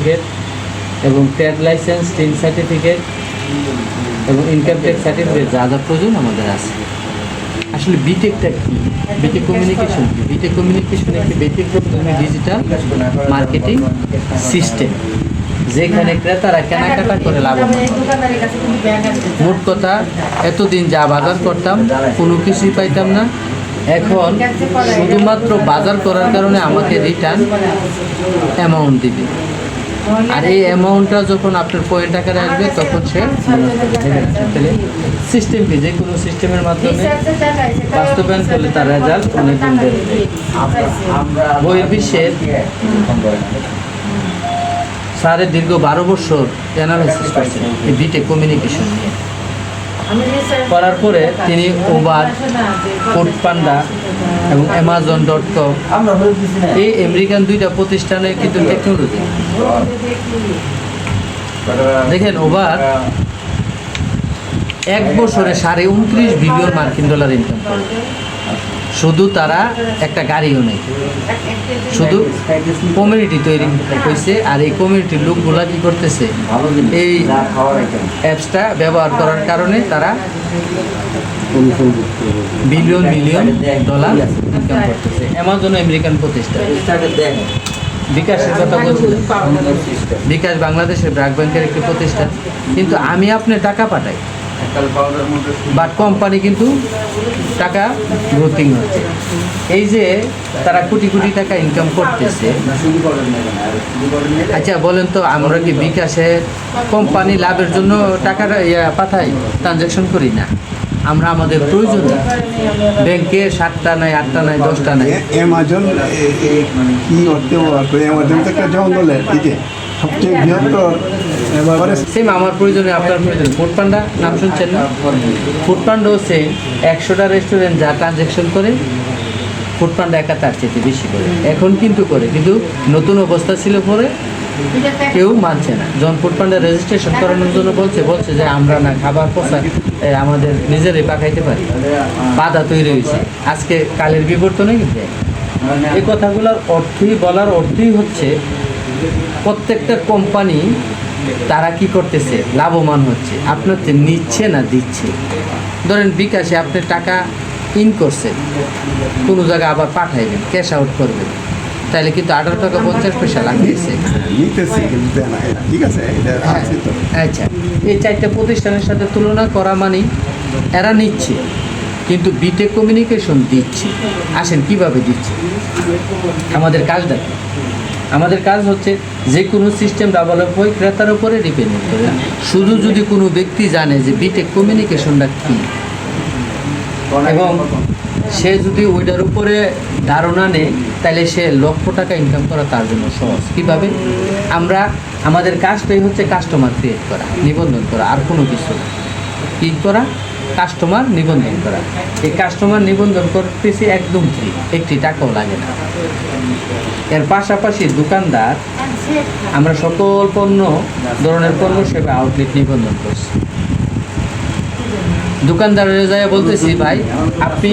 Certificate এবং trade licence, tin certificate এবং income tax certificate যা যা প্রয়োজন আমাদের আছে। আসলে বিটেকটা কি, বিটেক কমিউনিকেশন কি? বিটেক কমিউনিকেশন একটি ব্যতিক্রমধর্মী ডিজিটাল মার্কেটিং সিস্টেম, যেখানে ক্রেতারা কেনাকাটা করে লাভবান হবে। মোট কথা, এতদিন যা বাজার করতাম কোনো কিছুই পাইতাম না, এখন শুধুমাত্র বাজার করার কারণে আমাকে রিটার্ন অ্যামাউন্ট দিবে, আর এই অ্যামাউন্টটা যখন আপনার পয়েন্ট আকারে আসবে তখন সে সিস্টেমকে যে কোনো সিস্টেমের মাধ্যমে বাস্তবায়ন করলে তার রেজাল্ট অনেক গুণ বেড়ে যায়। বহির্বিশ্বের স্যারে দীর্ঘ 12 বছর অ্যানালাইসিস করছেন এই বিটেক কমিউনিকেশন নিয়ে। করার পরে তিনি উবার, ফুডপান্ডা এবং Amazon.com এই আমেরিকান দুইটা প্রতিষ্ঠানে কিন্তু টেকনোলজি দেখেন, উবার 1 বছরে $29 বিলিয়ন মার্কিন ডলার ইনকাম করে। শুধু তারা একটা গাড়িও নেই, শুধু কমিউনিটি তৈরি হয়েছে, আর এই কমিউনিটির লোকগুলা কি করতেছে, এই অ্যাপসটা ব্যবহার করার কারণে তারা বিলিয়ন বিলিয়ন ডলার ইনকাম করতেছে। অ্যামাজন আমেরিকান প্রতিষ্ঠান। বিকাশের কথা বলছিলেন, বিকাশ বাংলাদেশের ব্র্যাক ব্যাংকের একটি প্রতিষ্ঠান, কিন্তু আমি আপনি টাকা পাঠাই, বাট কোম্পানি কিন্তু টাকা গ্রোথিং হচ্ছে। এই যে তারা কোটি কোটি টাকা ইনকাম করতেছে, আচ্ছা বলেন তো, আমরা কি বিকাশে কোম্পানি লাভের জন্য টাকাটা পাঠাই, ট্রানজ্যাকশন করি না? আমরা আমাদের প্রয়োজন, ব্যাংকে 7টা নাই, 8টা নাই, 10টা নাই। অ্যামাজন কি করতে পারবে? অ্যামাজন তো একটা জঙ্গলের দিকে সবচেয়ে বৃহত্তর। সেম আমার প্রয়োজনে আপনার প্রয়োজন। ফুডপান্ডা নাম শুনছেন না? ফুডপান্ডা হচ্ছে 100টা রেস্টুরেন্ট যা ট্রানজ্যাকশন করে, ফুডপান্ডা একা তার চেয়ে বেশি করে। এখন কিন্তু করে, কিন্তু নতুন অবস্থা ছিল পরে কেউ মানছে না। যখন ফুডপান্ডা রেজিস্ট্রেশন করানোর জন্য বলছে যে আমরা না খাবার পচা আমাদের নিজেরাই পাকাইতে পারি, বাধা তৈরি হয়েছে। আজকে কালের বিবর্তনে কিন্তু এই কথাগুলোর অর্থই, বলার অর্থই হচ্ছে প্রত্যেকটা কোম্পানি তারা কি করতেছে, লাভবান হচ্ছে। আপনার নিচ্ছে না দিচ্ছে। ধরেন বিকাশে আপনি টাকা ইন করছেন, কোনো জায়গায় আবার পাঠাইবেন, ক্যাশ আউট করবেন, তাহলে কিন্তু 18 টাকা 50 পয়সা লাগতেছে। ঠিক আছে, আচ্ছা, এই 4টা প্রতিষ্ঠানের সাথে তুলনা করা মানে এরা নিচ্ছে, কিন্তু বিটেক কমিউনিকেশন দিচ্ছে। আসেন কিভাবে দিচ্ছে, আমাদের কাজটা কি? আমাদের কাজ হচ্ছে যে কোনো সিস্টেম ডেভেলপ হয় ক্রেতার উপরে ডিপেন্ডেন্ট করে। শুধু যদি কোনো ব্যক্তি জানে যে বিটেক কমিউনিকেশনটা কী এবং সে যদি ওইটার উপরে ধারণা নেয়, তাহলে সে লক্ষ টাকা ইনকাম করা তার জন্য সহজ। কীভাবে? আমরা আমাদের কাজটাই হচ্ছে কাস্টমার ক্রিয়েট করা, নিবন্ধন করা, আর কোনো কিছু না। কী করা? কাস্টমার নিবন্ধন করা। এই কাস্টমার নিবন্ধন করতেছি একদম ফ্রি, একটি টাকাও লাগে না। এর পাশাপাশি দোকানদার, আমরা সকল ধরনের পণ্য সেবা আউটলেট নিবন্ধন করছি। দোকানদারের যায় বলতেছি, ভাই আপনি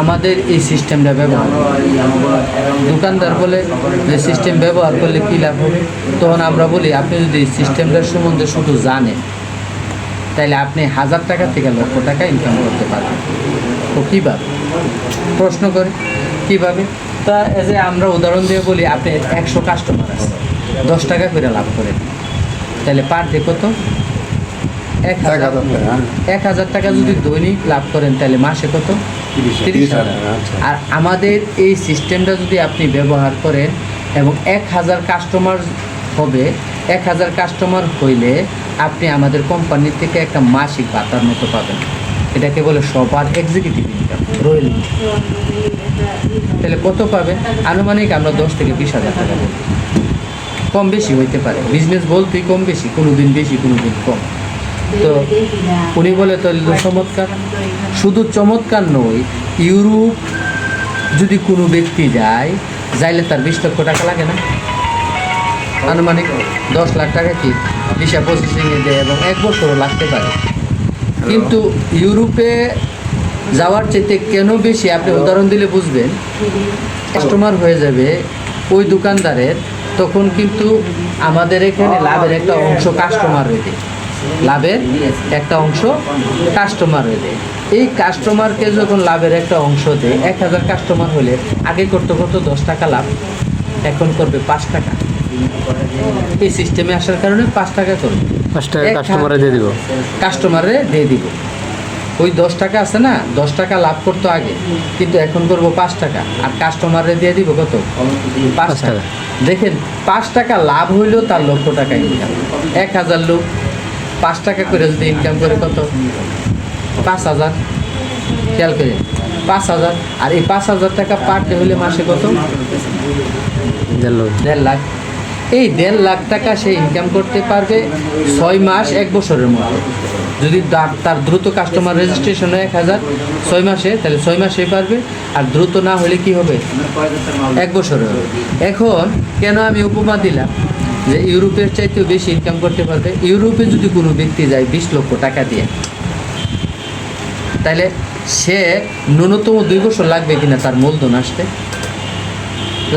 আমাদের এই সিস্টেমটা ব্যবহার করুন। দোকানদার বলে যে সিস্টেম ব্যবহার করলে কী লাভ হবে? তখন আমরা বলি, আপনি যদি সিস্টেমটার সম্বন্ধে শুধু জানেন, তাহলে আপনি 1000 টাকা থেকে লক্ষ টাকা ইনকাম করতে পারবেন। তো কীভাবে? প্রশ্ন করে কীভাবে? তা যে আমরা উদাহরণ দিয়ে বলি, আপনি 100 কাস্টমার আছে, 10 টাকা করে লাভ করেন, তাহলে পার ডে কত? 1000 টাকা যদি দৈনিক লাভ করেন, তাহলে মাসে কত? 30,000। আর আমাদের এই সিস্টেমটা যদি আপনি ব্যবহার করেন এবং 1000 কাস্টমার হবে, 1000 কাস্টমার হইলে আপনি আমাদের কোম্পানি থেকে একটা মাসিক ভাতার মতো পাবেন। এটাকে বলে সবার এক্সিকিউটিভ ইনকাম, রয়েল ইনকাম। তাহলে কত পাবেন? আনুমানিক আমরা 10 থেকে 20,000 টাকা বলি। কম বেশি হইতে পারে, বিজনেস বলতেই কম বেশি, কোনো দিন বেশি, কোনো দিন কম। তো উনি বলে তো চমৎকার। শুধু চমৎকার নয়, ইউরোপ যদি কোনো ব্যক্তি যাইলে তার 20 লক্ষ টাকা লাগে না? আনুমানিক 10 লাখ টাকা কি ভিসা প্রসেসিংয়ে দেয়, এবং 1 বছরও লাগতে পারে। কিন্তু ইউরোপে যাওয়ার চাইতে কেন বেশি, আপনি উদাহরণ দিলে বুঝবেন। কাস্টমার হয়ে যাবে ওই দোকানদারের তখন কিন্তু আমাদের এখানে লাভের একটা অংশ কাস্টমার হয়ে দেয়, লাভের একটা অংশ কাস্টমার হয়ে দেয়। এই কাস্টমারকে যখন লাভের একটা অংশ দেয়, 1000 কাস্টমার হলে আগে করতে করতে 10 টাকা লাভ, এখন করবে 5 টাকা। এই সিস্টেমে আসার কারণে 5 টাকা করবে, 5 টাকা কাস্টমারে দিয়ে দিব, কাস্টমারে দিয়ে দিব। ওই 10 টাকা আছে না, 10 টাকা লাভ করতো আগে, কিন্তু এখন করবো 5 টাকা, আর কাস্টমারে দিয়ে দিব কত? 5 টাকা। দেখেন 5 টাকা লাভ হইলেও তার লক্ষ টাকা ইনকাম। 1000 লোক 5 টাকা করে যদি ইনকাম করে কত? 5000। খেয়াল করে 5000, আর এই 5000 টাকা পার ডে হলে মাসে কত? 1.5 লাখ। এই 1.5 লাখ টাকা সে ইনকাম করতে পারবে 6 মাস 1 বছরের মধ্যে। যদি তার দ্রুত কাস্টমার রেজিস্ট্রেশন হয় 1000 6 মাসে, তাহলে 6 মাসেই পারবে। আর দ্রুত না হলে কি হবে? 1 বছরে হবে। এখন কেন আমি উপমা দিলাম যে ইউরোপের চাইতেও বেশি ইনকাম করতে পারবে? ইউরোপে যদি কোনো ব্যক্তি যায় 20 লক্ষ টাকা দিয়ে, তাহলে সে ন্যূনতম 2 বছর লাগবে কিনা তার মূলধন আসতে?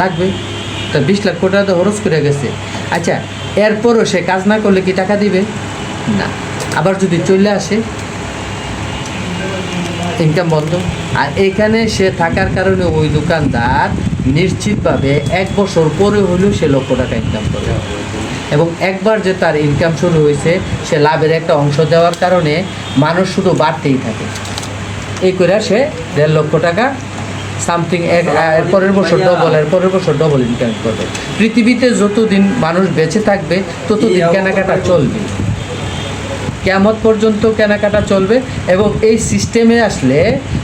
লাগবে। তা 20 লাখ টাকা তো খরচ করে গেছে। আচ্ছা, এরপরও সে কাজ না করলে কি টাকা দিবে? না। আবার যদি চলে আসে, ইনকাম বন্ধ। আর এখানে সে থাকার কারণে ওই দোকানদার নিশ্চিতভাবে 1 বছর পরে হলেও সে লক্ষ টাকা ইনকাম করবে। এবং একবার যে তার ইনকাম শুরু হয়েছে, সে লাভের একটা অংশ দেওয়ার কারণে মানুষ শুধু বাড়তেই থাকে। এই করে সে 1.5 লক্ষ টাকা সামথিং এর পরের বছর ডবল, এর পরের বছর ডবল ইনকাম করবে। পৃথিবীতে যতদিন মানুষ বেঁচে থাকবে ততদিন কেনাকাটা চলবে, কিয়ামত পর্যন্ত কেনাকাটা চলবে। এবং এই সিস্টেমে আসলে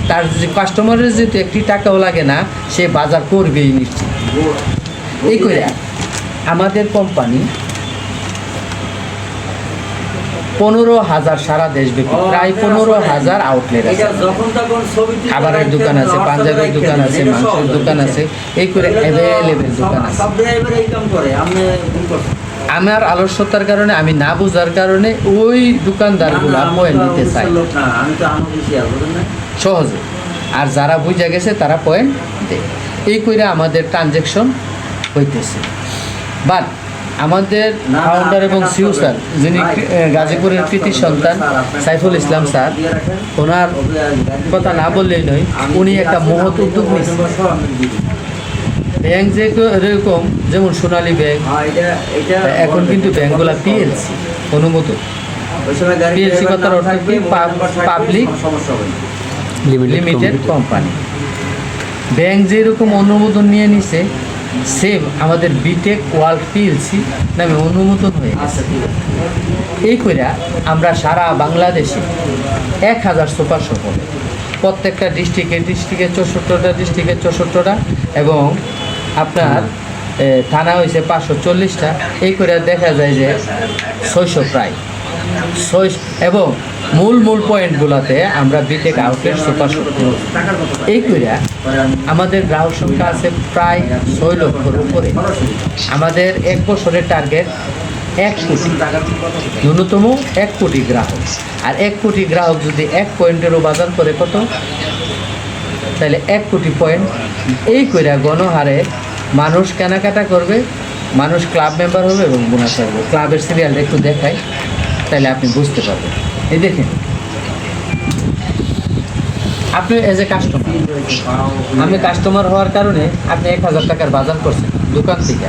তার যে কাস্টমারের যেহেতু 1 টাকাও লাগে না, সে বাজার করবেই নিশ্চিত। এই করে আমাদের কোম্পানি 15,000 সারা দেশব্যাপী, প্রায় 15,000 আউটলেট আছে। খাবারের দোকান আছে, পাঞ্জাবের দোকান আছে, মাংসের দোকান আছে, এই করে অ্যাভেলেবেল দোকান আছে। আমার আলস্যতার কারণে, আমি না বোঝার কারণে ওই দোকানদারগুলো পয়েন্ট দিতে চাই সহজে, আর যারা বুঝে গেছে তারা পয়েন্ট দেয়। এই করে আমাদের ট্রানজ্যাকশন হইতেছে। বাট আমাদের ফাউন্ডার এবং সিও স্যার, যিনি গাজীপুরের কৃতি সন্তান সাইফুল ইসলাম স্যার, ওনার কথা না বললেই নয়, উনি একটা মহৎ উদ্যোগ নিয়েছেন। ব্যাংক যেরকম, যেমন সোনালী ব্যাংক, এখন কিন্তু ব্যাংকগুলো পিএলসি অনুমোদন। পিএলসি কথার অর্থ কি? Public limited company. ব্যাংক যেরকম অনুমোদন নিয়ে নিছে, সেম আমাদের বিটেক ওয়ার্ল্ড পিএলসি নামে অনুমোদন হয়ে গেছে। এই করে আমরা সারা বাংলাদেশে 1000 সুপার শপ হবে, প্রত্যেকটা ডিস্ট্রিক্টে 64টা ডিস্ট্রিক্টে 64টা, এবং আপনার থানা হয়েছে 540টা। এই করে দেখা যায় যে 600 প্রায় 6, এবং মূল পয়েন্টগুলোতে আমরা বিটেক আউটলেট সুপার শপ। এই করে আমাদের গ্রাহক সংখ্যা আছে প্রায় 6 লক্ষের উপরে। আমাদের 1 বছরের টার্গেট 1 কোটি, ন্যূনতম 1 কোটি গ্রাহক। আর 1 কোটি গ্রাহক যদি 1 পয়েন্টেরও বাজার করে কত? তাহলে 1 কোটি পয়েন্ট। এই করে গণহারে মানুষ কেনাকাটা করবে, মানুষ ক্লাব মেম্বার হবে এবং বোনাস পাবে। ক্লাবের সিরিয়ালটা একটু দেখাই, তাহলে আপনি বুঝতে পারবেন। এই দেখেন, আপনি এজ এ কাস্টমার, আমি কাস্টমার হওয়ার কারণে আপনি 1000 টাকার বাজার করছেন দোকান থেকে,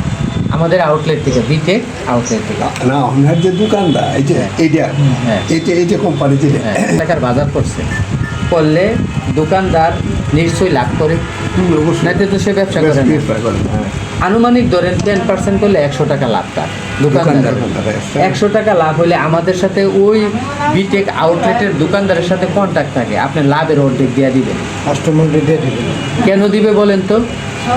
আমাদের আউটলেট থেকে, বিটেক আউটলেট থেকে। না, ওনার যে দোকানদার, এই যে হ্যাঁ, এই যে কোম্পানি যেটা টাকার বাজার করছে, করলে দোকানদার নিশ্চয়ই লাভ করে, নাতে তো সে ব্যবসা করে না। আনুমানিক ধরেন 10% করলে 100 টাকা লাভ তার দোকানদার। 100 টাকা লাভ হলে আমাদের সাথে ওই বিটেক আউটলেটের দোকানদারের সাথে কন্ট্যাক্ট থাকে, আপনি লাভের অর্ধেক দিয়ে দিবেন। কাস্টমারদের দিয়ে দিবেন। কেন দিবে বলেন তো?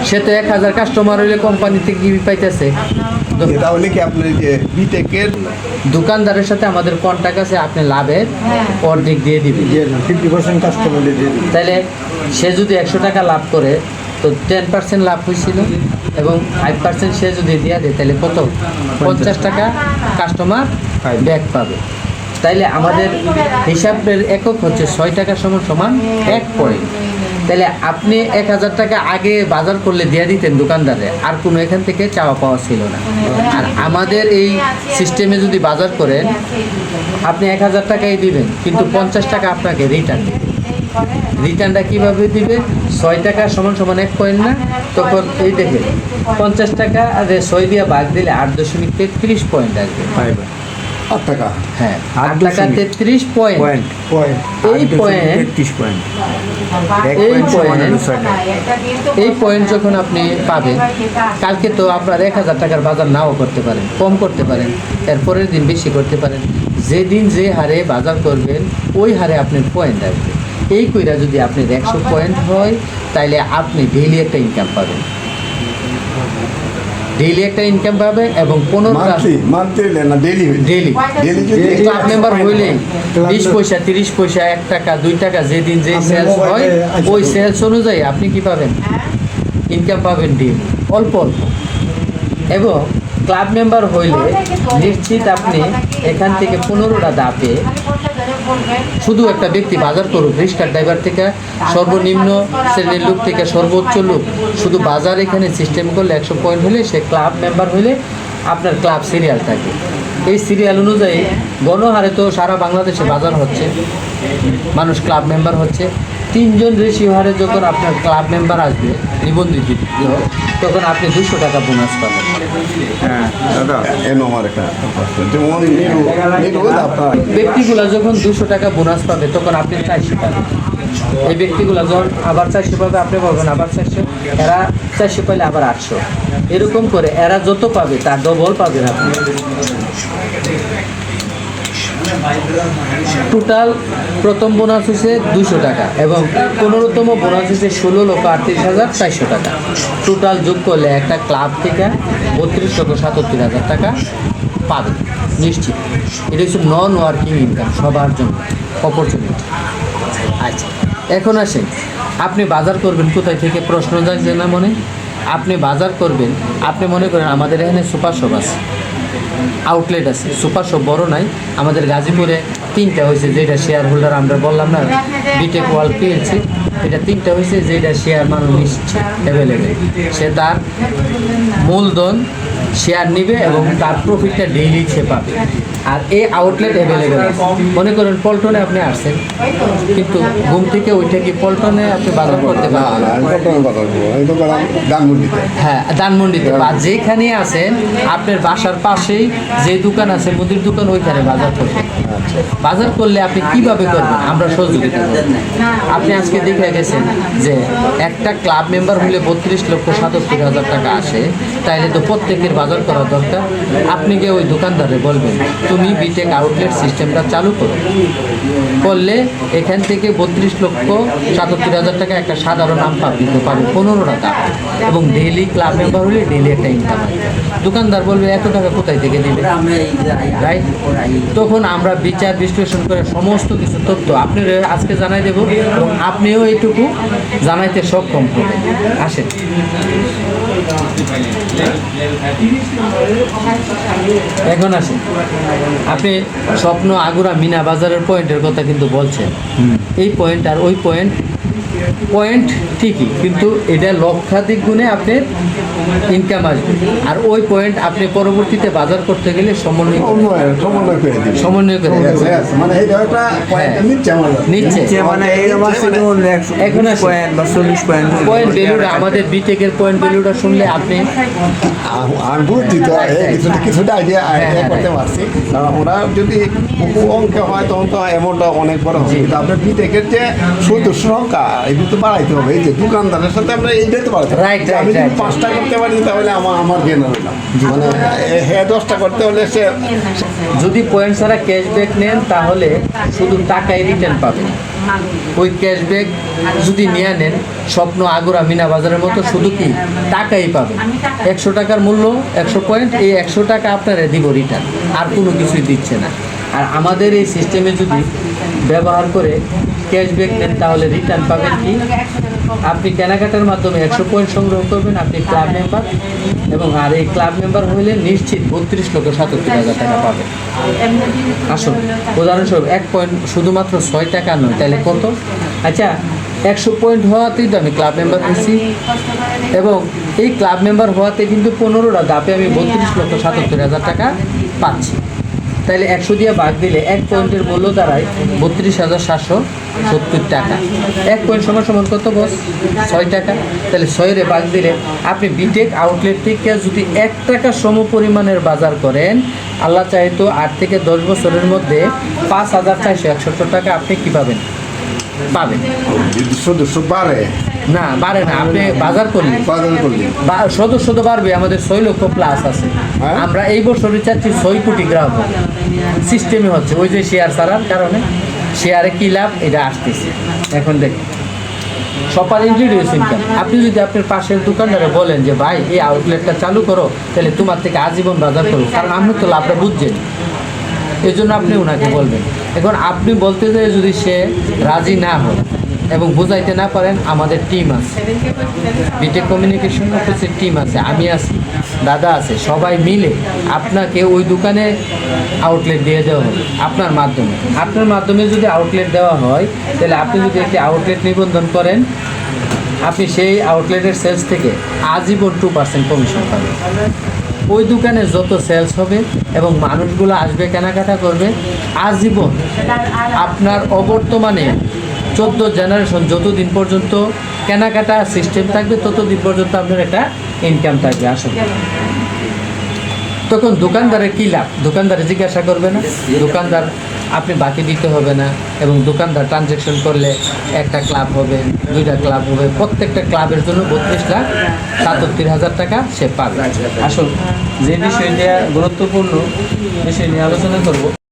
সে তো 1000 কাস্টমার হইলে কোম্পানি থেকে কি পাইতেছে? তাহলে কি আপনার যে বিটেকের দোকানদারের সাথে আমাদের কন্ট্যাক্ট আছে, আপনি লাভের অর্ধেক দিয়ে দিবেন, 50% কাস্টমারদের দিয়ে দিবেন। তাহলে সে যদি 100 টাকা লাভ করে, তো 10% লাভ হয়েছিল, এবং 5% সে যদি দিয়ে দেয়, তাহলে কত? 50 টাকা কাস্টমার ব্যাক পাবে। তাইলে আমাদের হিসাবের একক হচ্ছে 6 টাকা সমান 1 পয়েন্ট। তাহলে আপনি 1000 টাকা আগে বাজার করলে দিয়ে দিতেন দোকানদারে, আর কোনো এখান থেকে চাওয়া পাওয়া ছিল না। আর আমাদের এই সিস্টেমে যদি বাজার করেন, আপনি 1000 টাকাই দিবেন, কিন্তু 50 টাকা আপনাকে রিটার্ন দিবে। রিটার্নটা কীভাবে দিবে? 6 টাকা সমান সমান 1 পয়েন্ট না, তখন এই দেখে 50 টাকা আর 6 দিয়ে ভাগ দিলে 8.33 পয়েন্ট আসবে। 8 টাকা। হ্যাঁ, 8 টাকা 33 পয়েন্ট। এই পয়েন্ট এই পয়েন্ট যখন আপনি পাবেন, কালকে তো আপনার 1000 টাকার বাজার নাও করতে পারেন, কম করতে পারেন, এরপরের দিন বেশি করতে পারেন। যেদিন যে হারে বাজার করবেন ওই হারে আপনার পয়েন্ট আসবে। এই কইরা যদি আপনার 100 পয়েন্ট হয়, তাইলে আপনি ডেইলি একটা ইনকাম পাবেন, ডেইলি একটা ইনকাম পাবেন। এবং 15 মান্থলি না ডেইলি ডেইলি ডেইলি যদি ক্লাব মেম্বার হইলে 20 পয়সা, 30 পয়সা, 1 টাকা, 2 টাকা, যেদিন যে সেলস হয় ওই সেলস অনুযায়ী আপনি কি পাবেন? ইনকাম পাবেন ডেইলি, অল্প অল্প। এবং ক্লাব মেম্বার হইলে নিশ্চিত আপনি এখান থেকে 15টা ধাপে শুধু একটা ব্যক্তি বাজার করুক, রিক্সা ড্রাইভার থেকে সর্বনিম্ন শ্রেণীর লোক থেকে সর্বোচ্চ লোক, শুধু বাজার এখানে সিস্টেম করলে 100 পয়েন্ট হলে সে ক্লাব মেম্বার হলে আপনার ক্লাব সিরিয়াল থাকে। এই সিরিয়াল অনুযায়ী গণহারে তো সারা বাংলাদেশে বাজার হচ্ছে, মানুষ ক্লাব মেম্বার হচ্ছে। 3 জন রেশিও হারে যখন আপনার ক্লাব মেম্বার আসবে নিবন্ধিত, তখন আপনি 200 টাকা বোনাস পাবেন। আমার একটা প্রশ্ন, যেমন আপনার ব্যক্তিগুলো যখন 200 টাকা বোনাস পাবে তখন আপনি 400 পাবেন। এই ব্যক্তিগুলো যখন আবার 400 পাবে, আপনি পাবেন আবার 400, এরা 400 পাইলে আবার 800, এরকম করে এরা যত পাবে তার ডবল পাবেন আপনি। টোটাল প্রথম বোনাস হচ্ছে 200 টাকা এবং 15তম বোনাস হচ্ছে 16,38,400 টাকা। টোটাল যোগ করলে একটা ক্লাব থেকে 32,77,000 টাকা পাবে নিশ্চিত। এটা হচ্ছে নন ওয়ার্কিং ইনকাম, সবার জন্য অপরচুনিটি। আচ্ছা, এখন আসেন, আপনি বাজার করবেন কোথায় থেকে? প্রশ্ন যাচ্ছে না মনে? আপনি বাজার করবেন, আপনি মনে করেন আমাদের এখানে সুপার শপ আছে, আউটলেট আছে, সুপার শপ বড় নাই, আমাদের গাজীপুরে 3টা হয়েছে, যেটা শেয়ার হোল্ডার আমরা বললাম না বিটেক ওয়াল পেয়েছি, এটা 3টা হয়েছে, যেটা শেয়ার মানুষ নিচ্ছে অ্যাভেলেবেল। সে তার মূলধন শেয়ার নিবে এবং তার প্রফিটটা ডেইলি সে পাবে। আর এই আউটলেট অ্যাভেলেবেল আছে। মনে করেন পল্টনে আপনি আসছেন, কিন্তু ঘুম থেকে ওইটা কি পল্টনে আপনি বাজার করতে পারবেন? হ্যাঁ, ধানমন্ডিতে বা যেখানে আছেন আপনার বাসার পাশেই যে দোকান আছে, মুদির দোকান, ওইখানে বাজার করবেন। বাজার করলে আপনি কিভাবে করবেন? আমরা সহযোগিতা করব। আপনি আজকে দেখে গেছেন যে একটা ক্লাব মেম্বার হলে 32,77,000 টাকা আসে, তাইলে তো প্রত্যেকের বাজার করা দরকার। আপনি গিয়ে ওই দোকানদারে বলবেন তুমি বিটেক আউটলেট সিস্টেমটা চালু করো, করলে এখান থেকে 32,77,000 টাকা একটা সাধারণ আম দিতে পারবে 15টা টাকা, এবং ডেইলি ক্লাব মেম্বার হলে ডেইলি একটা ইনকাম আসবে। দোকানদার বলবে এত টাকা কোথায় থেকে দেবে, রাইট? তখন আমরা বিচার বিশ্লেষণ করে সমস্ত কিছু তথ্য আপনার আজকে জানাই দেব এবং আপনিও এইটুকু জানাইতে সক্ষম হবেন। আসেন, এখন আসেন, আপনি স্বপ্ন আগুরা মিনা বাজারের পয়েন্টের কথা কিন্তু বলছেন। এই পয়েন্ট আর ওই পয়েন্ট ঠিকই, কিন্তু এটা লক্ষাধিক গুণে আপনার ইনকাম আসবে। আর ওই পয়েন্ট আপনি পরবর্তীতে বাজার করতে গেলে সমন্বয় করে নিচ্ছে। এখন পয়েন্ট ভ্যালুটা, আমাদের বিটেকের পয়েন্ট ভ্যালুটা শুনলে আপনি আমি বুঝছি তো, কিছুটা আইডিয়া করতে পারছি। কারণ ওরা যদি অঙ্ক হয় তখন তো অ্যামাউন্টটা অনেক বড় হবে, কিন্তু আপনার বিটেকের যে সদস্য সংখ্যা এটা তো বাড়াইতে হবে। এই যে দোকানদারের সাথে আমরা এইটাই তো বাড়াইতে রাইট, আমি যদি 5টা করতে পারি তাহলে আমার গেন হইলাম, মানে হ্যাঁ 10টা করতে হলে সে যদি পয়েন্ট ছাড়া ক্যাশব্যাক নেন তাহলে শুধু টাকাই রিটার্ন পাবেন। ওই ক্যাশব্যাক যদি নিয়ে নেন স্বপ্ন আগুরা মিনা বাজারের মতো, শুধু কি টাকাই পাবেন। 100 টাকার মূল্য 100 পয়েন্ট, এই 100 টাকা আপনারা দিব রিটার্ন, আর কোনো কিছুই দিচ্ছে না। আর আমাদের এই সিস্টেমে যদি ব্যবহার করে ক্যাশব্যাক নেন তাহলে রিটার্ন পাবেন কি, আপনি কেনাকাটার মাধ্যমে 100 পয়েন্ট সংগ্রহ করবেন, আপনি ক্লাব মেম্বার, এবং আর এই ক্লাব মেম্বার হইলে নিশ্চিত 32,77,000 টাকা পাবেন। আসুন, উদাহরণস্বরূপ 1 পয়েন্ট শুধুমাত্র 6 টাকা নয়, তাহলে কত? আচ্ছা, 100 পয়েন্ট হওয়াতেই তো আমি ক্লাব মেম্বার হয়েছি, এবং এই ক্লাব মেম্বার হওয়াতে কিন্তু 15টা ধাপে আমি 32,77,000 টাকা পাচ্ছি। তাহলে 100 দিয়ে ভাগ দিলে 1 পয়েন্টের মূল্য দাঁড়ায় 32,770 টাকা। 1 পয়েন্ট সমান সমান কত বস? 6 টাকা। তাহলে 6 ভাগ দিলে আপনি বিটেক আউটলেট থেকে যদি 1 টাকা সম পরিমাণের বাজার করেন, আল্লাহ চাইতো 8 থেকে 10 বছরের মধ্যে 5,471 টাকা আপনি কী পাবেন? সদস্য বাড়ে না, বাড়ে না, আপনি বাজার করলে বাজার করলে সদস্য তো বাড়বে। আমাদের 6 লক্ষ প্লাস আছে। হ্যাঁ? আমরা এই বছরই চাচ্ছি 6 কোটি গ্রাহক। সিস্টেমে হচ্ছে ওই যে শেয়ার ছাড়ার কারণে শেয়ারে কী লাভ এটা আসতেছে। এখন দেখুন সপার ইন্ট্রোডিউস ইনকাম। আপনি যদি আপনার পাশের দোকানদারে বলেন যে ভাই এই আউটলেটটা চালু করো, তাহলে তোমার থেকে আজীবন বাজার করো, কারণ আপনি তো লাভটা বুঝছেন, এই জন্য আপনি ওনাকে বলবেন। এখন আপনি বলতে যেয়ে যদি সে রাজি না হয় এবং বোঝাইতে না পারেন, আমাদের টিম আছে, বিটেক কমিউনিকেশন অফিসের টিম আছে, আমি আছি, দাদা আছে, সবাই মিলে আপনাকে ওই দোকানে আউটলেট দিয়ে দেওয়া হবে আপনার মাধ্যমে। আপনার মাধ্যমে যদি আউটলেট দেওয়া হয়, তাহলে আপনি যদি একটি আউটলেট নিবন্ধন করেন, আপনি সেই আউটলেটের সেলস থেকে আজীবন 2% কমিশন পাবেন। ওই দোকানে যত সেলস হবে এবং মানুষগুলো আসবে কেনাকাটা করবে, আজীবন আপনার অবর্তমানে 14 জেনারেশন যতদিন পর্যন্ত কেনাকাটা সিস্টেম থাকবে, ততদিন পর্যন্ত আপনার একটা ইনকাম থাকবে আসলে। তখন দোকানদারের কী লাভ? দোকানদারে জিজ্ঞাসা করবে না, দোকানদার আপনি বাকি দিতে হবে না, এবং দোকানদার ট্রানজ্যাকশন করলে 1টা ক্লাব হবে, 2টা ক্লাব হবে, প্রত্যেকটা ক্লাবের জন্য 32,77,000 টাকা সে পাবে। আসল যে বিষয় নিয়ে গুরুত্বপূর্ণ বিষয় নিয়ে আলোচনা করব।